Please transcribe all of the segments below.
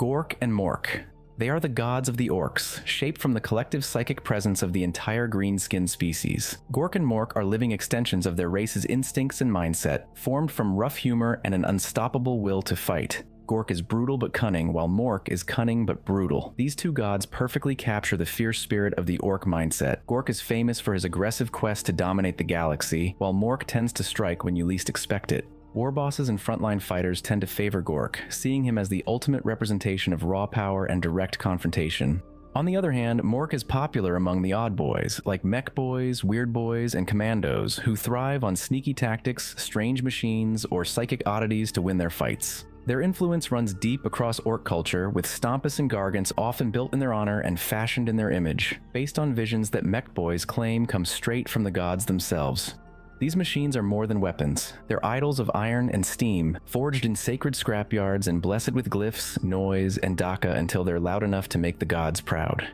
Gork and Mork. They are the gods of the orcs, shaped from the collective psychic presence of the entire green-skinned species. Gork and Mork are living extensions of their race's instincts and mindset, formed from rough humor and an unstoppable will to fight. Gork is brutal but cunning, while Mork is cunning but brutal. These two gods perfectly capture the fierce spirit of the orc mindset. Gork is famous for his aggressive quest to dominate the galaxy, while Mork tends to strike when you least expect it. War bosses and frontline fighters tend to favor Gork, seeing him as the ultimate representation of raw power and direct confrontation. On the other hand, Mork is popular among the odd boys, like mech boys, weird boys, and commandos, who thrive on sneaky tactics, strange machines, or psychic oddities to win their fights. Their influence runs deep across orc culture, with Stompus and Gargants often built in their honor and fashioned in their image, based on visions that mech boys claim come straight from the gods themselves. These machines are more than weapons. They're idols of iron and steam, forged in sacred scrapyards and blessed with glyphs, noise, and daka until they're loud enough to make the gods proud.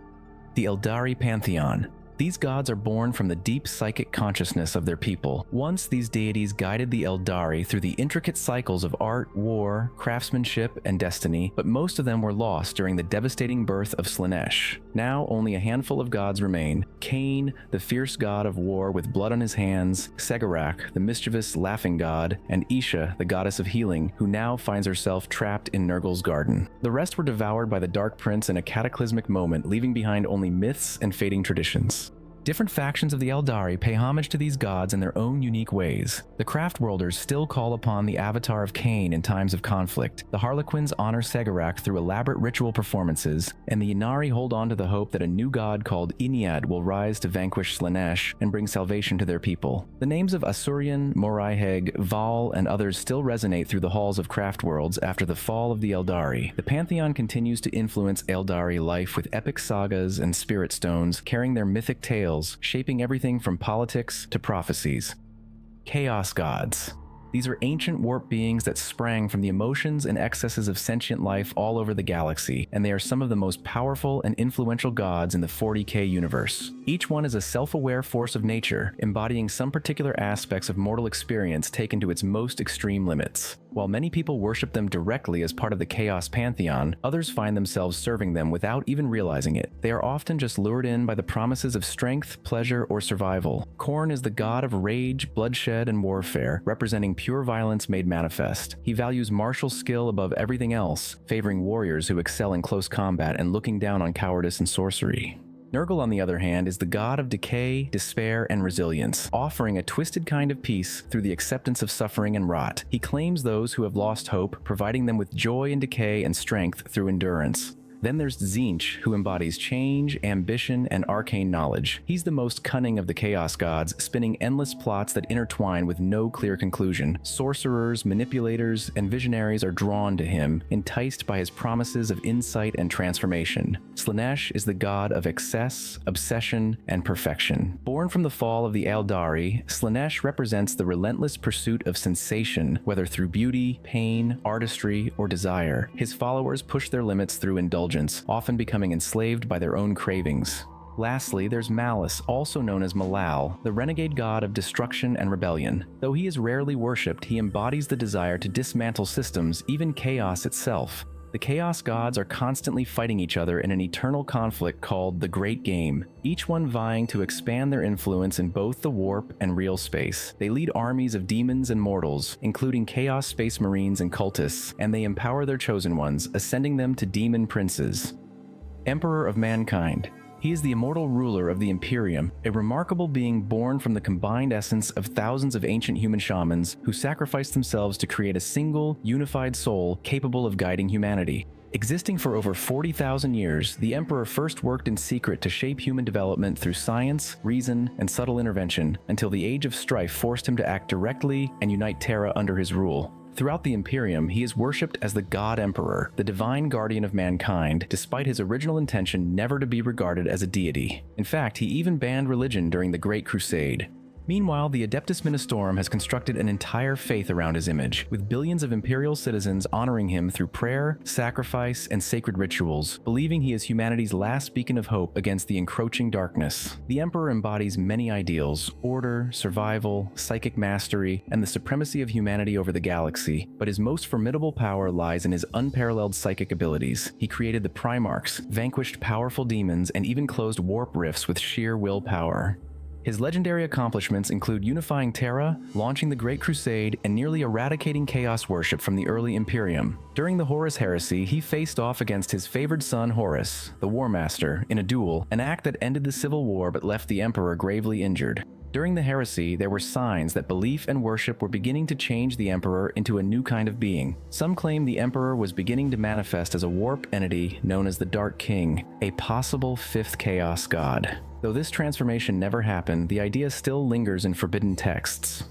The Aeldari Pantheon. These gods are born from the deep psychic consciousness of their people. Once, these deities guided the Aeldari through the intricate cycles of art, war, craftsmanship, and destiny, but most of them were lost during the devastating birth of Slaanesh. Now, only a handful of gods remain. Cain, the fierce god of war with blood on his hands, Segarak, the mischievous, laughing god, and Isha, the goddess of healing, who now finds herself trapped in Nurgle's garden. The rest were devoured by the Dark Prince in a cataclysmic moment, leaving behind only myths and fading traditions. Different factions of the Aeldari pay homage to these gods in their own unique ways. The Craftworlders still call upon the avatar of Cain in times of conflict, the Harlequins honor Segarak through elaborate ritual performances, and the Inari hold on to the hope that a new god called Iniad will rise to vanquish Slaanesh and bring salvation to their people. The names of Asurion, Moriheg, Val, and others still resonate through the halls of Craftworlds after the fall of the Aeldari. The Pantheon continues to influence Aeldari life with epic sagas and spirit stones, carrying their mythic tales, shaping everything from politics to prophecies. Chaos Gods. These are ancient warp beings that sprang from the emotions and excesses of sentient life all over the galaxy, and they are some of the most powerful and influential gods in the 40k universe. Each one is a self-aware force of nature, embodying some particular aspects of mortal experience taken to its most extreme limits. While many people worship them directly as part of the Chaos Pantheon, others find themselves serving them without even realizing it. They are often just lured in by the promises of strength, pleasure, or survival. Khorne is the god of rage, bloodshed, and warfare, representing pure violence made manifest. He values martial skill above everything else, favoring warriors who excel in close combat and looking down on cowardice and sorcery. Nurgle, on the other hand, is the god of decay, despair, and resilience, offering a twisted kind of peace through the acceptance of suffering and rot. He claims those who have lost hope, providing them with joy in decay and strength through endurance. Then there's Tzeentch, who embodies change, ambition, and arcane knowledge. He's the most cunning of the Chaos Gods, spinning endless plots that intertwine with no clear conclusion. Sorcerers, manipulators, and visionaries are drawn to him, enticed by his promises of insight and transformation. Slaanesh is the god of excess, obsession, and perfection. Born from the fall of the Aeldari, Slaanesh represents the relentless pursuit of sensation, whether through beauty, pain, artistry, or desire. His followers push their limits through indulgence, often becoming enslaved by their own cravings. Lastly, there's Malice, also known as Malal, the renegade god of destruction and rebellion. Though he is rarely worshipped, he embodies the desire to dismantle systems, even chaos itself. The Chaos Gods are constantly fighting each other in an eternal conflict called the Great Game, each one vying to expand their influence in both the warp and real space. They lead armies of demons and mortals, including Chaos Space Marines and cultists, and they empower their chosen ones, ascending them to demon princes. Emperor of Mankind. He is the immortal ruler of the Imperium, a remarkable being born from the combined essence of thousands of ancient human shamans who sacrificed themselves to create a single, unified soul capable of guiding humanity. Existing for over 40,000 years, the Emperor first worked in secret to shape human development through science, reason, and subtle intervention, until the Age of Strife forced him to act directly and unite Terra under his rule. Throughout the Imperium, he is worshipped as the God Emperor, the divine guardian of mankind, despite his original intention never to be regarded as a deity. In fact, he even banned religion during the Great Crusade. Meanwhile, the Adeptus Ministorum has constructed an entire faith around his image, with billions of imperial citizens honoring him through prayer, sacrifice, and sacred rituals, believing he is humanity's last beacon of hope against the encroaching darkness. The Emperor embodies many ideals: order, survival, psychic mastery, and the supremacy of humanity over the galaxy, but his most formidable power lies in his unparalleled psychic abilities. He created the Primarchs, vanquished powerful demons, and even closed warp rifts with sheer willpower. His legendary accomplishments include unifying Terra, launching the Great Crusade, and nearly eradicating chaos worship from the early Imperium. During the Horus Heresy, he faced off against his favored son Horus, the War Master, in a duel, an act that ended the Civil War but left the Emperor gravely injured. During the heresy, there were signs that belief and worship were beginning to change the Emperor into a new kind of being. Some claim the Emperor was beginning to manifest as a warp entity known as the Dark King, a possible fifth Chaos God. Though this transformation never happened, the idea still lingers in forbidden texts.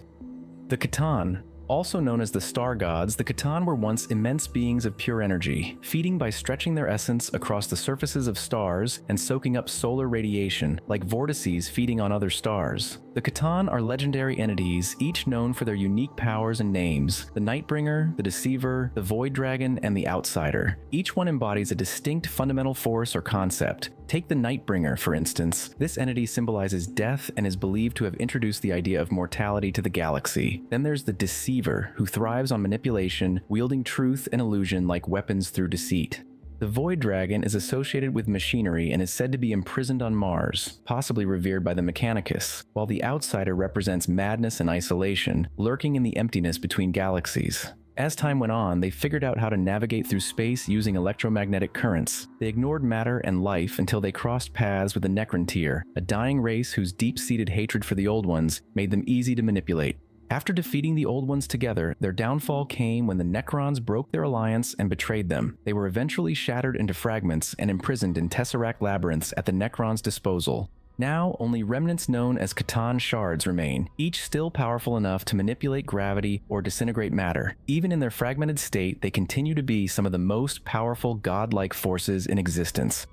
The C'tan. Also known as the Star Gods, the C'tan were once immense beings of pure energy, feeding by stretching their essence across the surfaces of stars and soaking up solar radiation, like vortices feeding on other stars. The C'tan are legendary entities, each known for their unique powers and names: the Nightbringer, the Deceiver, the Void Dragon, and the Outsider. Each one embodies a distinct fundamental force or concept. Take the Nightbringer, for instance. This entity symbolizes death and is believed to have introduced the idea of mortality to the galaxy. Then there's the Deceiver, who thrives on manipulation, wielding truth and illusion like weapons through deceit. The Void Dragon is associated with machinery and is said to be imprisoned on Mars, possibly revered by the Mechanicus, while the Outsider represents madness and isolation, lurking in the emptiness between galaxies. As time went on, they figured out how to navigate through space using electromagnetic currents. They ignored matter and life until they crossed paths with the Necrontyr, a dying race whose deep-seated hatred for the Old Ones made them easy to manipulate. After defeating the Old Ones together, their downfall came when the Necrons broke their alliance and betrayed them. They were eventually shattered into fragments and imprisoned in Tesseract labyrinths at the Necrons' disposal. Now, only remnants known as C'tan shards remain, each still powerful enough to manipulate gravity or disintegrate matter. Even in their fragmented state, they continue to be some of the most powerful godlike forces in existence.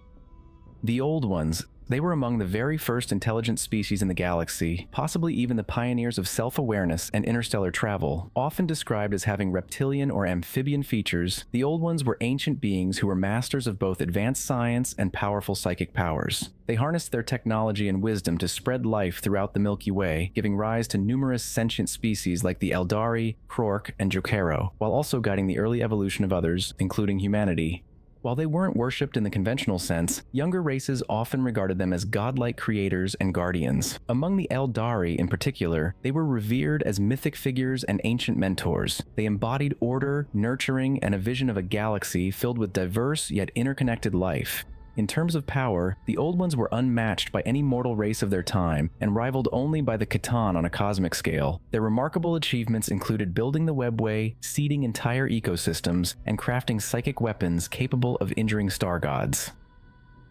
The Old Ones. They were among the very first intelligent species in the galaxy, possibly even the pioneers of self-awareness and interstellar travel. Often described as having reptilian or amphibian features, the Old Ones were ancient beings who were masters of both advanced science and powerful psychic powers. They harnessed their technology and wisdom to spread life throughout the Milky Way, giving rise to numerous sentient species like the Aeldari, Krork, and Jokero, while also guiding the early evolution of others, including humanity. While they weren't worshipped in the conventional sense, younger races often regarded them as godlike creators and guardians. Among the Aeldari in particular, they were revered as mythic figures and ancient mentors. They embodied order, nurturing, and a vision of a galaxy filled with diverse yet interconnected life. In terms of power, the Old Ones were unmatched by any mortal race of their time, and rivaled only by the C'tan on a cosmic scale. Their remarkable achievements included building the webway, seeding entire ecosystems, and crafting psychic weapons capable of injuring star gods.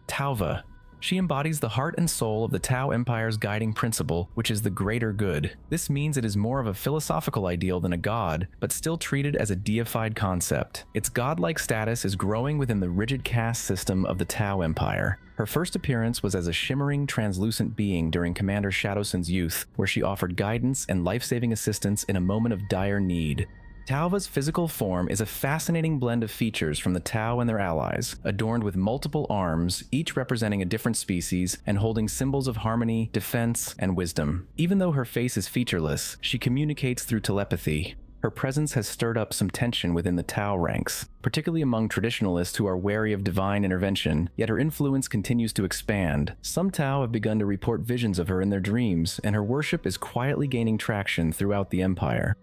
Tauva. She embodies the heart and soul of the Tau Empire's guiding principle, which is the greater good. This means it is more of a philosophical ideal than a god, but still treated as a deified concept. Its godlike status is growing within the rigid caste system of the Tau Empire. Her first appearance was as a shimmering, translucent being during Commander Shadowsun's youth, where she offered guidance and life-saving assistance in a moment of dire need. Tauva's physical form is a fascinating blend of features from the Tau and their allies, adorned with multiple arms, each representing a different species and holding symbols of harmony, defense, and wisdom. Even though her face is featureless, she communicates through telepathy. Her presence has stirred up some tension within the Tau ranks, particularly among traditionalists who are wary of divine intervention, yet her influence continues to expand. Some Tau have begun to report visions of her in their dreams, and her worship is quietly gaining traction throughout the Empire.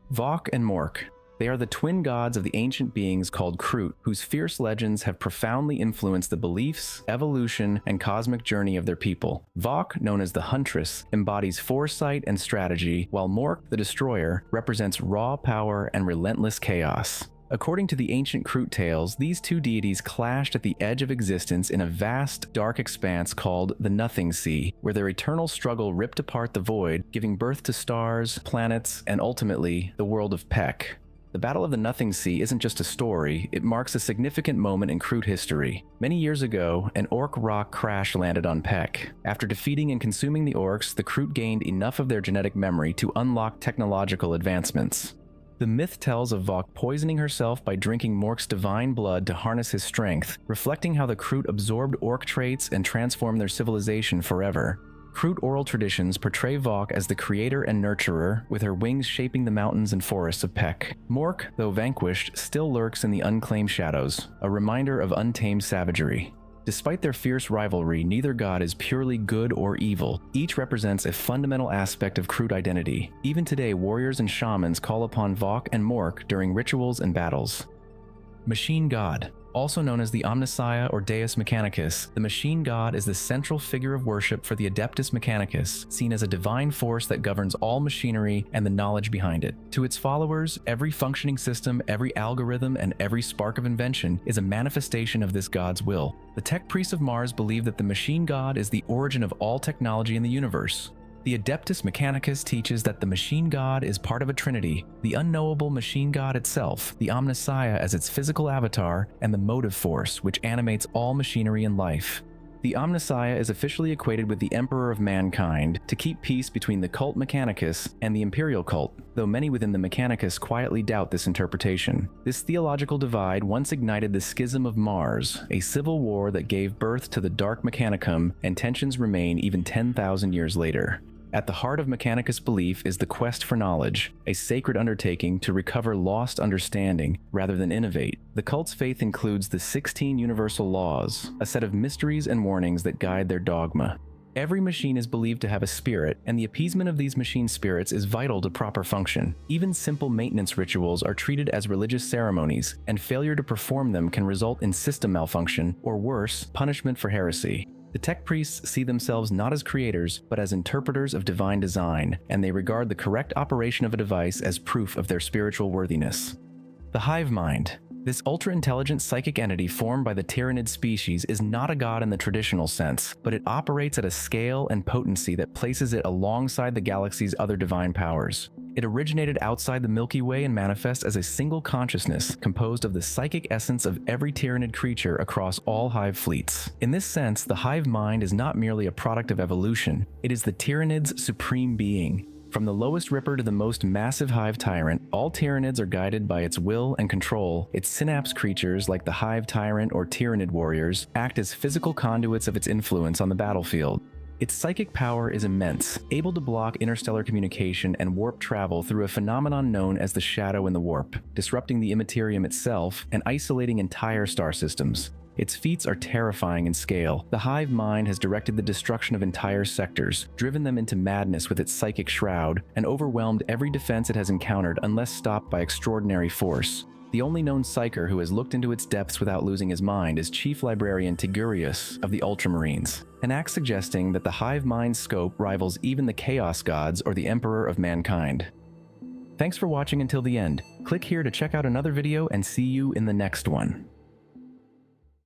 Vawk and Mork. They are the twin gods of the ancient beings called Kroot, whose fierce legends have profoundly influenced the beliefs, evolution, and cosmic journey of their people. Vawk, known as the Huntress, embodies foresight and strategy, while Mork, the Destroyer, represents raw power and relentless chaos. According to the ancient Kroot tales, these two deities clashed at the edge of existence in a vast, dark expanse called the Nothing Sea, where their eternal struggle ripped apart the void, giving birth to stars, planets, and ultimately, the world of Pek. The Battle of the Nothing Sea isn't just a story, it marks a significant moment in Kroot history. Many years ago, an orc rock crash landed on Pek. After defeating and consuming the orcs, the Kroot gained enough of their genetic memory to unlock technological advancements. The myth tells of Vawk poisoning herself by drinking Mork's divine blood to harness his strength, reflecting how the Kroot absorbed orc traits and transformed their civilization forever. Kroot oral traditions portray Vawk as the creator and nurturer, with her wings shaping the mountains and forests of Pek. Mork, though vanquished, still lurks in the unclaimed shadows, a reminder of untamed savagery. Despite their fierce rivalry, neither god is purely good or evil. Each represents a fundamental aspect of Kroot identity. Even today, warriors and shamans call upon Vawk and Mork during rituals and battles. Machine God. Also known as the Omnissiah or Deus Mechanicus, the machine god is the central figure of worship for the Adeptus Mechanicus, seen as a divine force that governs all machinery and the knowledge behind it. To its followers, every functioning system, every algorithm, and every spark of invention is a manifestation of this god's will. The tech priests of Mars believe that the machine god is the origin of all technology in the universe. The Adeptus Mechanicus teaches that the machine god is part of a trinity, the unknowable machine god itself, the Omnissiah as its physical avatar, and the motive force which animates all machinery and life. The Omnissiah is officially equated with the Emperor of Mankind to keep peace between the cult Mechanicus and the Imperial cult, though many within the Mechanicus quietly doubt this interpretation. This theological divide once ignited the Schism of Mars, a civil war that gave birth to the Dark Mechanicum, and tensions remain even 10,000 years later. At the heart of Mechanicus belief is the quest for knowledge, a sacred undertaking to recover lost understanding rather than innovate. The cult's faith includes the 16 universal laws, a set of mysteries and warnings that guide their dogma. Every machine is believed to have a spirit, and the appeasement of these machine spirits is vital to proper function. Even simple maintenance rituals are treated as religious ceremonies, and failure to perform them can result in system malfunction, or worse, punishment for heresy. The tech priests see themselves not as creators, but as interpreters of divine design, and they regard the correct operation of a device as proof of their spiritual worthiness. The Hive Mind. This ultra-intelligent psychic entity formed by the Tyrannid species is not a god in the traditional sense, but it operates at a scale and potency that places it alongside the galaxy's other divine powers. It originated outside the Milky Way and manifests as a single consciousness composed of the psychic essence of every Tyrannid creature across all Hive fleets. In this sense, the Hive Mind is not merely a product of evolution, it is the Tyrannid's supreme being. From the lowest Ripper to the most massive Hive Tyrant, all Tyrannids are guided by its will and control. Its synapse creatures, like the Hive Tyrant or Tyrannid warriors, act as physical conduits of its influence on the battlefield. Its psychic power is immense, able to block interstellar communication and warp travel through a phenomenon known as the shadow in the warp, disrupting the immaterium itself and isolating entire star systems. Its feats are terrifying in scale. The Hive Mind has directed the destruction of entire sectors, driven them into madness with its psychic shroud, and overwhelmed every defense it has encountered unless stopped by extraordinary force. The only known psyker who has looked into its depths without losing his mind is Chief Librarian Tigurius of the Ultramarines, an act suggesting that the Hive Mind's scope rivals even the Chaos Gods or the Emperor of Mankind. Thanks for watching until the end. Click here to check out another video and see you in the next one.